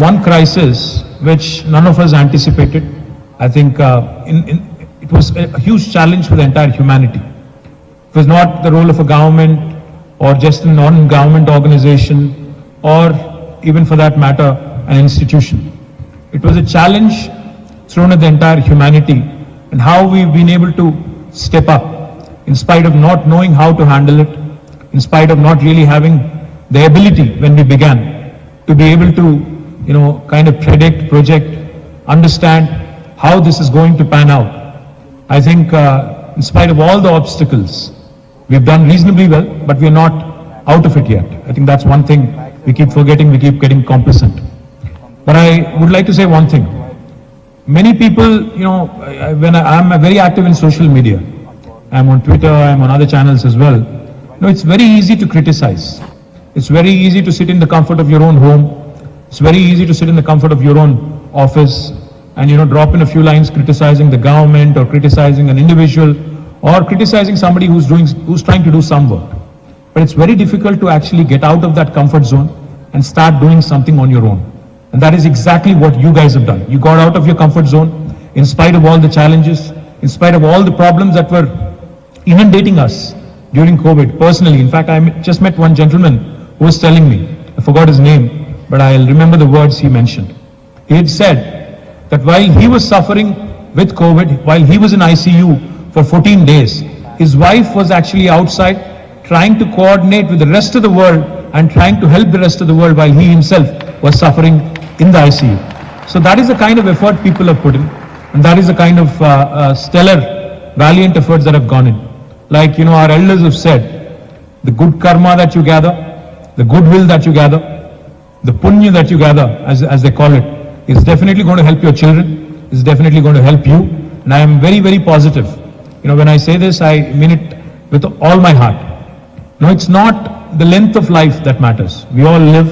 one crisis which none of us anticipated. I think it was a huge challenge for the entire humanity. It was not the role of a government or just a non-government organization or even for that matter an institution. It was a challenge thrown at the entire humanity, and how we've been able to step up in spite of not knowing how to handle it, in spite of not really having the ability when we began to be able to, kind of predict, project, understand how this is going to pan out. I think in spite of all the obstacles, we've done reasonably well, but we're not out of it yet. I think that's one thing we keep forgetting, we keep getting complacent. But I would like to say one thing. Many people, when I'm very active in social media, I'm on Twitter, I'm on other channels as well. It's very easy to criticize. It's very easy to sit in the comfort of your own home. It's very easy to sit in the comfort of your own office and, drop in a few lines criticizing the government or criticizing an individual or criticizing somebody who's trying to do some work. But it's very difficult to actually get out of that comfort zone and start doing something on your own. And that is exactly what you guys have done. You got out of your comfort zone in spite of all the challenges, in spite of all the problems that were inundating us during COVID. Personally, in fact, I just met one gentleman who was telling me, I forgot his name, but I'll remember the words he mentioned. He had said that while he was suffering with COVID, while he was in ICU for 14 days, his wife was actually outside trying to coordinate with the rest of the world and trying to help the rest of the world while he himself was suffering in the ICU. So that is the kind of effort people have put in, and that is the kind of stellar, valiant efforts that have gone in. Like, our elders have said, the good karma that you gather, the goodwill that you gather, the punya that you gather, as they call it, is definitely going to help your children, is definitely going to help you. And I am very, very positive. When I say this, I mean it with all my heart. No, it's not the length of life that matters. We all live,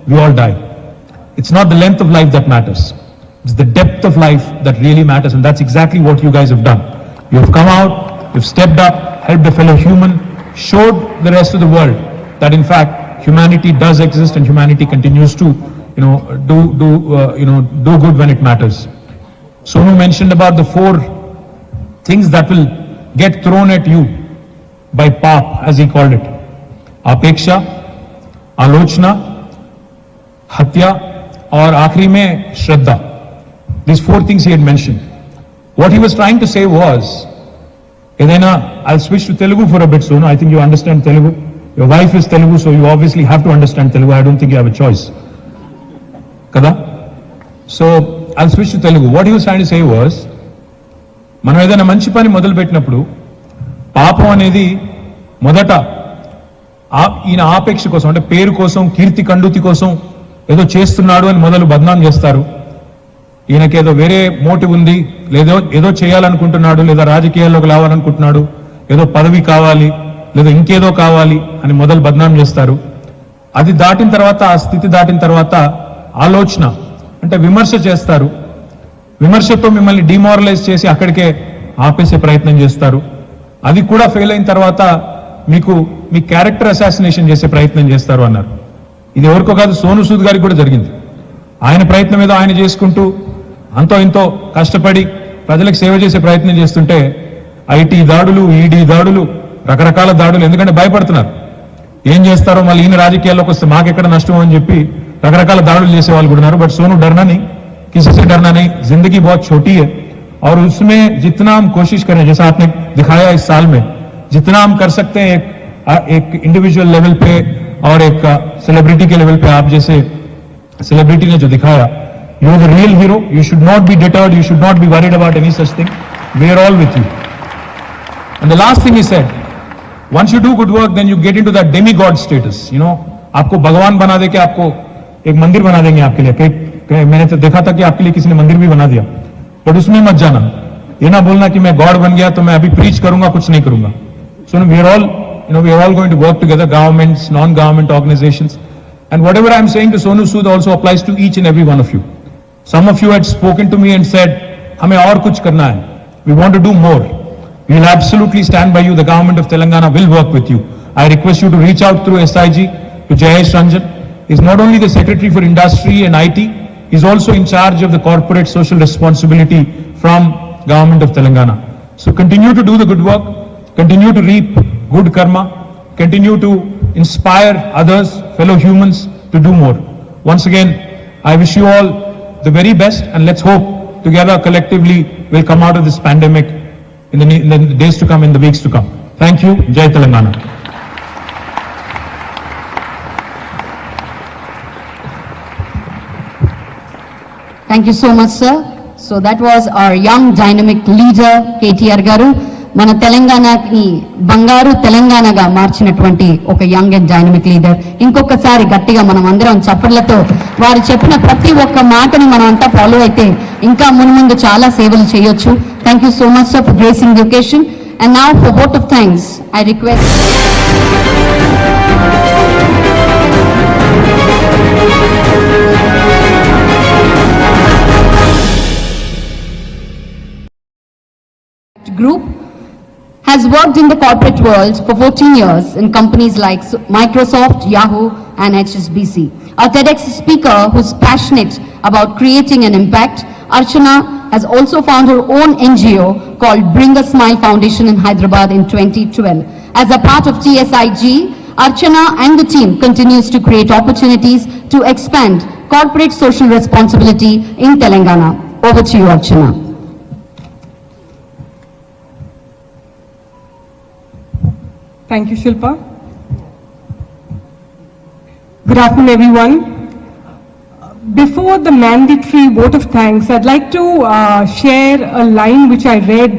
we all die. It's not the length of life that matters. It's the depth of life that really matters, and that's exactly what you guys have done. You have come out, you've stepped up, helped a fellow human, showed the rest of the world that in fact humanity does exist and humanity continues to, do good when it matters. Sonu mentioned about the 4 things that will get thrown at you by PAP, as he called it: apeksha, alochna, hatya, और आखिरी में श्रद्धा. These 4 things he had mentioned. What he was trying to say was, Edena, I'll switch to Telugu for a bit soon. I think you understand Telugu. Your wife is Telugu, so you obviously have to understand Telugu. I don't think you have a choice. Kada? So I'll switch to Telugu. What he was trying to say was, మనం ఏదైనా మంచి పని మొదలు పెట్టినప్పుడు పాపం అనేది మొదట ఈయన ఆపేక్ష కోసం, అంటే పేరు కోసం, కీర్తి కండూతి కోసం ఏదో చేస్తున్నాడు అని మొదలు బద్నాం చేస్తారు. ఈయనకేదో వేరే మోటివ్ ఉంది, ఏదో చేయాలనుకుంటున్నాడు, లేదా రాజకీయాల్లోకి రావాలనుకుంటున్నాడు, ఏదో పదవి కావాలి, లేదా ఇంకేదో కావాలి అని మొదలు బద్నాం చేస్తారు. అది దాటిన తర్వాత, ఆ స్థితి దాటిన తర్వాత ఆలోచన అంటే విమర్శ చేస్తారు. విమర్శతో మిమ్మల్ని డిమారలైజ్ చేసి అక్కడికే ఆపేసే ప్రయత్నం చేస్తారు. అది కూడా ఫెయిల్ అయిన తర్వాత మీ క్యారెక్టర్ అసాసినేషన్ చేసే ప్రయత్నం చేస్తారు అన్నారు. ఇది ఎవరికో కాదు, సోను సూద్ గారికి కూడా జరిగింది. ఆయన ప్రయత్నం ఏదో ఆయన చేసుకుంటూ అంతో ఇంతో కష్టపడి ప్రజలకు సేవ చేసే ప్రయత్నం చేస్తుంటే ఐటీ దాడులు, ఈడీ దాడులు, రకరకాల దాడులు. ఎందుకంటే భయపడుతున్నారు ఏం చేస్తారో, మళ్ళీ ఈయన రాజకీయాల్లోకి వస్తే మాకెక్కడ నష్టం అని చెప్పి రకరకాల దాడులు చేసే వాళ్ళు కూడా ఉన్నారు. बट सोनू डरना नहीं, किसी से डरना नहीं. जिंदगी बहुत छोटी है और उसमें जितना हम कोशिश करें, जैसा आपने दिखाया इस साल में, जितना हम कर सकते हैं एक इंडिविजुअल लेवल पे और एक सेलिब्रिटी के लेवल पे, आप जैसे सेलिब्रिटी ने जो दिखाया, you are the real hero. You should not be deterred, you should not be worried about any such thing. We are all with you. And the last thing he said, once you do good work, then you get into that demigod status. आपको भगवान बना दे के आपको एक मंदिर बना देंगे आपके लिए. मैंने तो देखा था कि आपके लिए किसी ने मंदिर भी बना दिया, बट उसमें मत जाना. ये ना बोलना कि मैं गॉड बन गया तो मैं अभी प्रीच करूंगा, कुछ नहीं करूंगा. So we are all going to work together, governments, non-government organizations, and whatever I am saying to Sonu Sood also applies to each and every one of you. Some of you had spoken to me and said, हमें और कुछ करना है, we want to do more. We will absolutely stand by you. The government of Telangana will work with you. I request you to reach out through SIG to Jayesh Ranjan. He is not only the Secretary for Industry and IT, He's also in charge of the corporate social responsibility from Government of Telangana. So continue to do the good work, continue to reap good karma, continue to inspire others, fellow humans, to do more. Once again, I wish you all the very best, and let's hope together collectively we'll come out of this pandemic in the days to come, in the weeks to come. Thank you. Jai Telangana. Thank you so much, sir. So that was our young dynamic leader, KTR garu. మన తెలంగాణకి బంగారు తెలంగాణగా మార్చినటువంటి ఒక young and dynamic leader. ఇంకొకసారి గట్టిగా మనం అందరం చప్పట్లతో వారు చెప్పిన ప్రతి ఒక్క మాటని మనం అంతా ఫాలో అయితే ఇంకా మున్ముందు చాలా సేవలు చేయొచ్చు. Thank you so much for gracing the occasion. And now for vote of thanks, I request group has worked in the corporate world for 14 years in companies like Microsoft, Yahoo and HSBC. A TEDx speaker who's passionate about creating an impact, Archana has also found her own NGO called Bring a Smile Foundation in Hyderabad in 2012. As a part of TSIG, Archana and the team continues to create opportunities to expand corporate social responsibility in Telangana. Over to you, Archana. Thank you, Shilpa. Good afternoon, everyone. Before the mandatory vote of thanks, I'd like to share a line which I read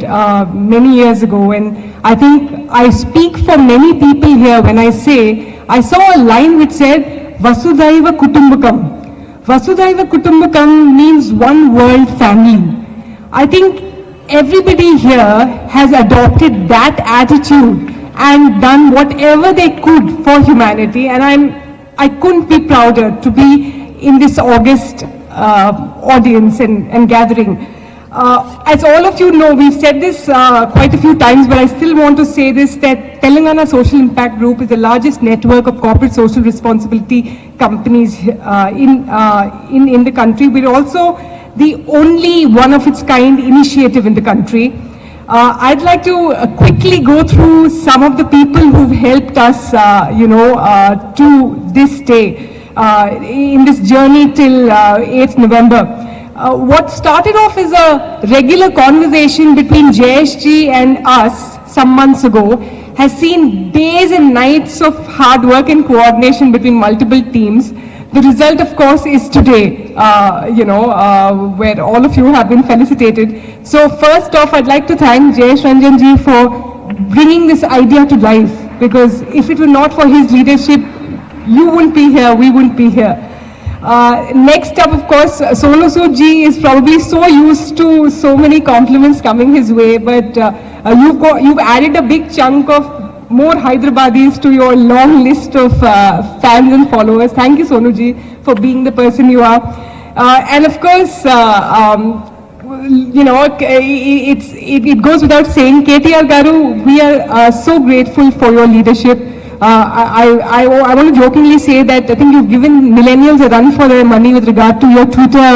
many years ago, and I think I speak for many people here when I say I saw a line which said Vasudhaiva Kutumbakam. Vasudhaiva Kutumbakam means one world family. I think everybody here has adopted that attitude and done whatever they could for humanity, and I couldn't be prouder to be in this August audience and gathering. As all of you know, we've said this quite a few times, but I still want to say this, that Telangana Social Impact Group is the largest network of corporate social responsibility companies in the country. We're also the only one of its kind initiative in the country. I'd like to quickly go through some of the people who've helped us, to this day, in this journey till 8th November. What started off as a regular conversation between JSG and us some months ago has seen days and nights of hard work and coordination between multiple teams. The result, of course, is today, where all of you have been felicitated. So first off, I'd like to thank Jayesh Ranjan ji for bringing this idea to life, because if it were not for his leadership, you wouldn't be here, we wouldn't be here. Next up, of course, Sonu Sood ji is probably so used to so many compliments coming his way, but you've added a big chunk of more Hyderabadis to your long list of fans and followers. Thank you, Sonu ji, for being the person you are. And of course, it goes without saying, KTR garu, we are so grateful for your leadership. I want to jokingly say that I think you've given millennials a run for their money with regard to your Twitter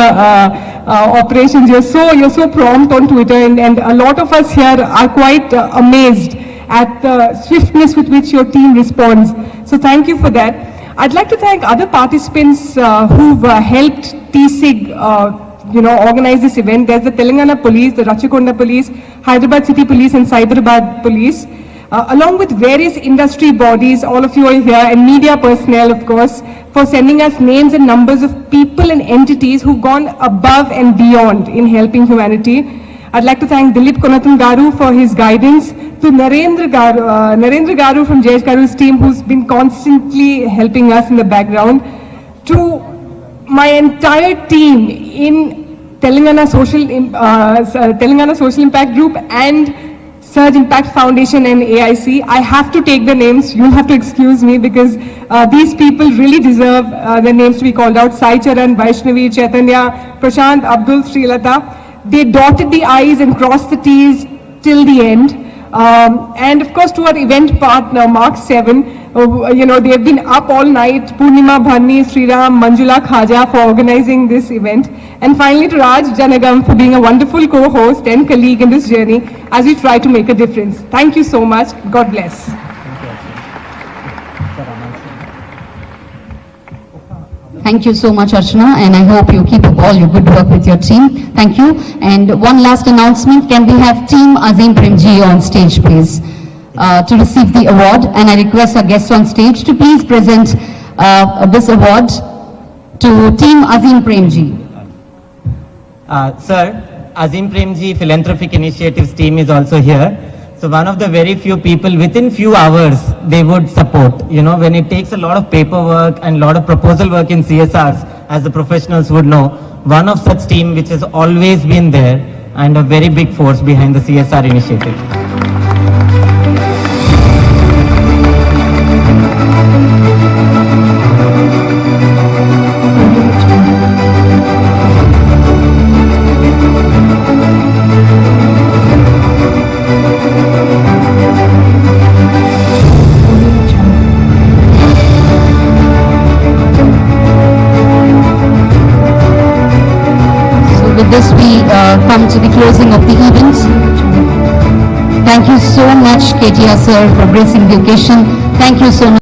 operations. You're so prompt on Twitter, and a lot of us here are quite amazed at the swiftness with which your team responds. So thank you for that. I'd like to thank other participants who've helped TSIG organize this event. There's the Telangana Police, the Rachakonda Police, Hyderabad City Police and Cyberabad Police, along with various industry bodies. All of you are here, and media personnel, of course, for sending us names and numbers of people and entities who've gone above and beyond in helping humanity. I'd like to thank Dilip Konathan Garu for his guidance, to Narendra Garu from Jayesh Garu's team, who's been constantly helping us in the background, to my entire team in Telangana Social Impact Group and Surge Impact Foundation and AIC. I have to take the names. You'll have to excuse me, because these people really deserve their names to be called out. Sai Charan, Vaishnavi, Chaitanya, Prashant, Abdul, Srilata. They dotted the I's and crossed the T's till the end. And of course to our event partner, Mark 7, they have been up all night, Purnima Bhanni, Sriram, Manjula Khaja for organizing this event. And finally to Raj Janagam for being a wonderful co-host and colleague in this journey as we try to make a difference. Thank you so much. God bless. Thank you so much, Archana, and I hope you keep up all your good work with your team. Thank you. And one last announcement, can we have Team Azim Premji on stage, please, to receive the award. And I request our guests on stage to please present this award to Team Azim Premji. Sir, Azim Premji Philanthropic Initiatives team is also here. So one of the very few people within few hours they would support. When it takes a lot of paperwork and a lot of proposal work in CSRs, as the professionals would know, one of such team which has always been there and a very big force behind the CSR initiative. With this, we come to the closing of the event. Thank you so much, KTR sir, for gracing the occasion. Thank you so much.